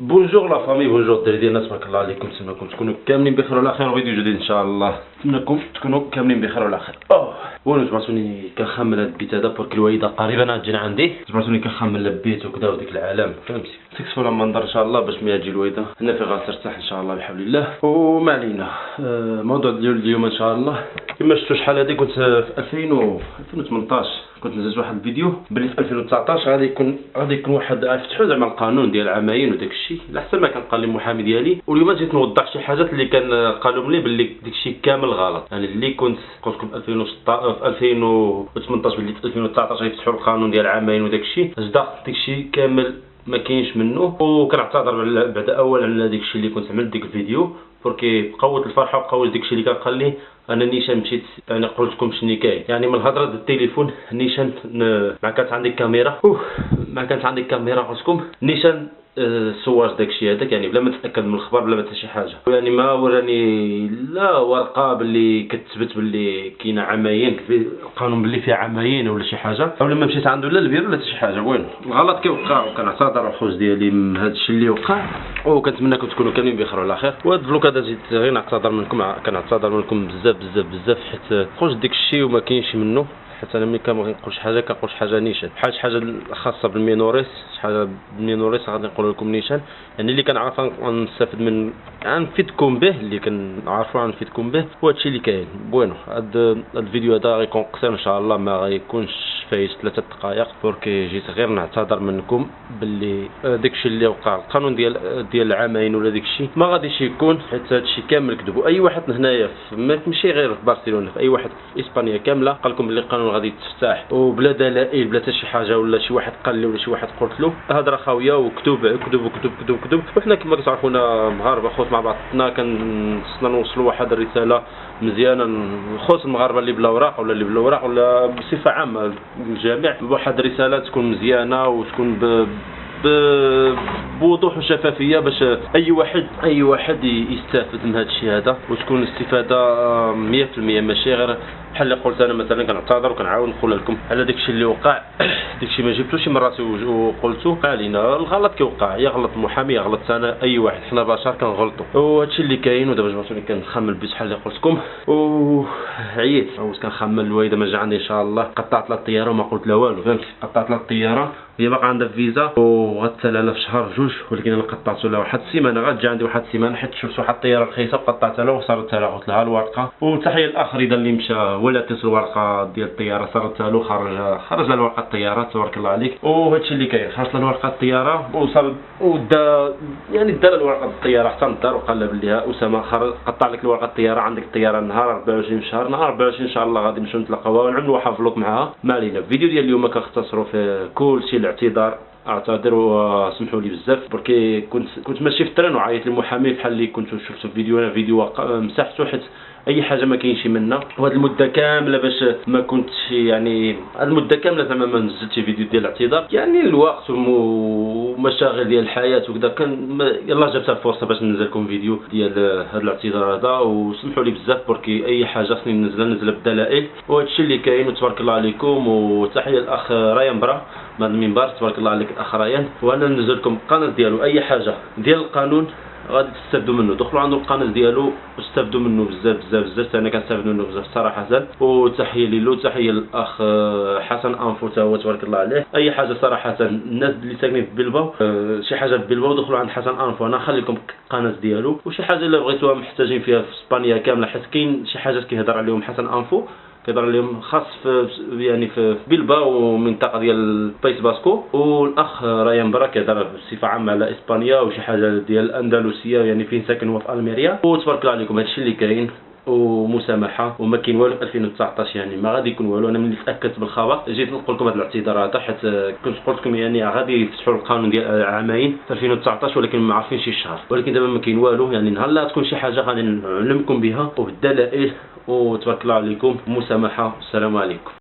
بونجور لا فامي، بونجور الدراري ديالنا، تبارك الله عليكم. نتمنىكم تكونوا كاملين بخير وعلى خير، فيديو جديد ان شاء الله. نتمنىكم تكونوا كاملين بخير وعلى خير. وانا جبرتوني كنخمم هاد البيت هذا بورك الوالده قريبا غتجينا عندي، جبرتوني كنخمم البيت وكذا وديك العالم، فهمتي. تكسفوا لما نضر ان شاء الله باش ملي تجي الوالده هنا في غترتاح ان شاء الله بحول الله. وما علينا، موضوع ديال اليوم ان شاء الله كما شفتوا شحال هادي كنت في 2018 كنت نزلت واحد الفيديو بلي في 2019 غادي يكون واحد يفتحوا زعما القانون ديال العماين وداك الشيء، على حسب ما كان قال لي المحامي ديالي. واليوم جيت نوضح شي حاجات اللي كان قالوا لي باللي داك الشيء كامل غلط. يعني اللي كنت قلت لكم في 2018 باللي في 2019 يفتحوا القانون ديال العماين وداك الشيء، صدق داك الشيء كامل ما كاينش منه. وكنعتذر بعد اولا على داك الشيء اللي كنت عملت ديك الفيديو، بوركي بقوت الفرحه وبقوت داك الشيء اللي كان قال لي. انا نيشان مشيت يعني قلت لكم شنو كاين، يعني من الهضره ديال التليفون نيشان ما كانت عندي كاميرا، قلت لكم نيشان صور داك الشيء هذاك، يعني بلا ما نتاكد من الخبر بلا ما حتى شي حاجه. يعني ما وراني لا ورقه باللي كتثبت باللي كاينه عماين في القانون باللي فيها عماين ولا شي حاجه، ولا ما مشيت عنده لا البير ولا حتى شي حاجه. وين الغلط كيوقع، وكنعتذر الخوز ديالي من هذا الشيء اللي وقع، وكنتمنىكم تكونوا كاملين بخير وعلى خير. وهذا الفلوق هذا جيت غير نعتذر منكم، كنعتذر منكم بزاف حيت خوش ديك الشيء وما كاينش منه. حتى انا ملي كنبغي نقول شي حاجه كنقول شي حاجه نيشان، بحال شي حاجه خاصه بالمينوريس، شي حاجه بالمينوريس غادي نقول لكم نيشان. يعني اللي كنعرف نستافد من نفيدكم به، اللي كنعرفوا نفيدكم به، وهذا الشيء اللي كاين. بوينو هذا الفيديو هذا غيكون قصير ان شاء الله، ما غيكونش فايت 3 دقائق، بوركي جيت غير نعتذر منكم باللي داكشي اللي وقع القانون ديال العامين ولا داكشي ما غاديش يكون، حيت هادشي كامل كذبوا. اي واحد هنايا ماشي غير في برشلونه، في اي واحد في اسبانيا كامله قال لكم باللي القانون غادي يتفتح وبلا دلائل بلا حتى شي حاجه، ولا شي واحد قال لي ولا شي واحد قلت له، هضره خاويه وكتب. وحنا كما كتعرفونا مغاربه خوت مع بعضنا، كنصنا نوصلوا واحد الرساله مزيانه الخوت المغاربه اللي بلا اوراق ولا اللي بالاوراق ولا بصفه عامه الجميع، واحد الرساله تكون مزيانه وتكون بوضوح وشفافيه، باش اي واحد يستافد من هذا الشيء هذا، وتكون الاستفاده 100%، ماشي غير بحال اللي قلت انا مثلا. كنعتذر وكنعاود نقول لكم على داكشي اللي وقع، داكشي ما جبتوش شي مرات وقلتو علينا. الغلط كيوقع، يغلط المحامي يغلط انا، اي واحد، حنا بشر كنغلطوا، وهادشي اللي كاين. ودابا جبرتوني كنخمم البيت بحال اللي قلت لكم، وعييت كنخمم الوالده ما جا عندي ان شاء الله. قطعت لها الطياره وما قلت لها والو، فهمتي. قطعت لها الطياره، هي باقا عندها فيزا وغتسالى لها في شهر جوج، ولكن انا قطعت لها واحد السيمانه، غتجي عندي واحد السيمانه، حيت شفت واحد الطياره رخيصه وقطعتها لها وصارتها لها، قلت لها الورقه. وتحيه الاخ رضا اللي مشى ولا كيس الورقه ديال الطياره، صارتها له، خرج لها ورقه الطياره، تبارك الله عليك. وهادشي اللي كاين، خرجت لها ورقه الطياره وصار ودا يعني دا الورقه الطياره حتى الدار، وقال لها باللي اسامه قطع لك الورقه الطياره، عندك الطياره نهار 24 شهر، نهار 24 ان شاا الله غادي نمشيو نتلاقاو ونعملوا واحد فلوق معاها. ما علينا، الفيديو ديال اليوم كنختصروا في كل شيء. الاعتذار، اعتذر وسمحوا لي بزاف، بركي كنت ماشي في الترين وعيط للمحامي بحال اللي كنتو شفتوا في فيديو. انا فيديو مسحته حيت اي حاجه ما كاينش منها، وهاد المده كامله باش ما كنتش، يعني هاد المده كامله زعما ما نزلتش فيديو ديال الاعتذار، يعني الوقت ومشاغل ديال الحياه وكذا. يلاه جابت الفرصه باش ننزل لكم فيديو ديال هاد الاعتذار هذا، وسمحوا لي بزاف، بركي اي حاجه خصني ننزل بدلائل، وهادشي اللي كاين. وتبارك الله عليكم، وتحيه الاخ ريان برا من المنبر، تبارك الله عليك الاخ ريان. وانا ننزل لكم القناه ديالو، اي حاجه ديال القانون غادي تستافدوا منه، دخلوا عند القناه ديالو واستافدوا منه بزاف. انا كنستافد منه بزاف صراحه. وتحيه ليلو، تحيه للاخ حسن انفو تا هو، تبارك الله عليه. اي حاجه صراحه الناس اللي ساكنين في بلباو، شي حاجه في بلباو دخلوا عند حسن انفو، انا نخلي لكم القناه ديالو. وشي حاجه اللي بغيتوها محتاجين فيها في اسبانيا كامله، حيت كاين شي حاجات كيهضر عليهم حسن انفو، كيهضر عليهم خاص في بلباو ومنطقه ديال بايس باسكو. والاخ ريان برا كيهضر بصفه عامه على اسبانيا وشي حاجه ديال الاندلسيه، يعني فين ساكن هو في الميريا. وتبارك الله عليكم، هادشي اللي كاين. ومسامحه، وما كاين والو في 2019، يعني ما غادي يكون والو. انا ملي تاكدت بالخبر جيت نقول لكم هذا الاعتذار هذا، حيت كنت قلت لكم يعني غادي يفتحوا القانون ديال العامين في 2019، ولكن ما عارفين شي شهر. ولكن دابا ما كاين والو، يعني نهار لا تكون شي حاجه غادي نعلمكم بها وبالدلائل. وتبارك الله عليكم، مسامحه، السلام عليكم.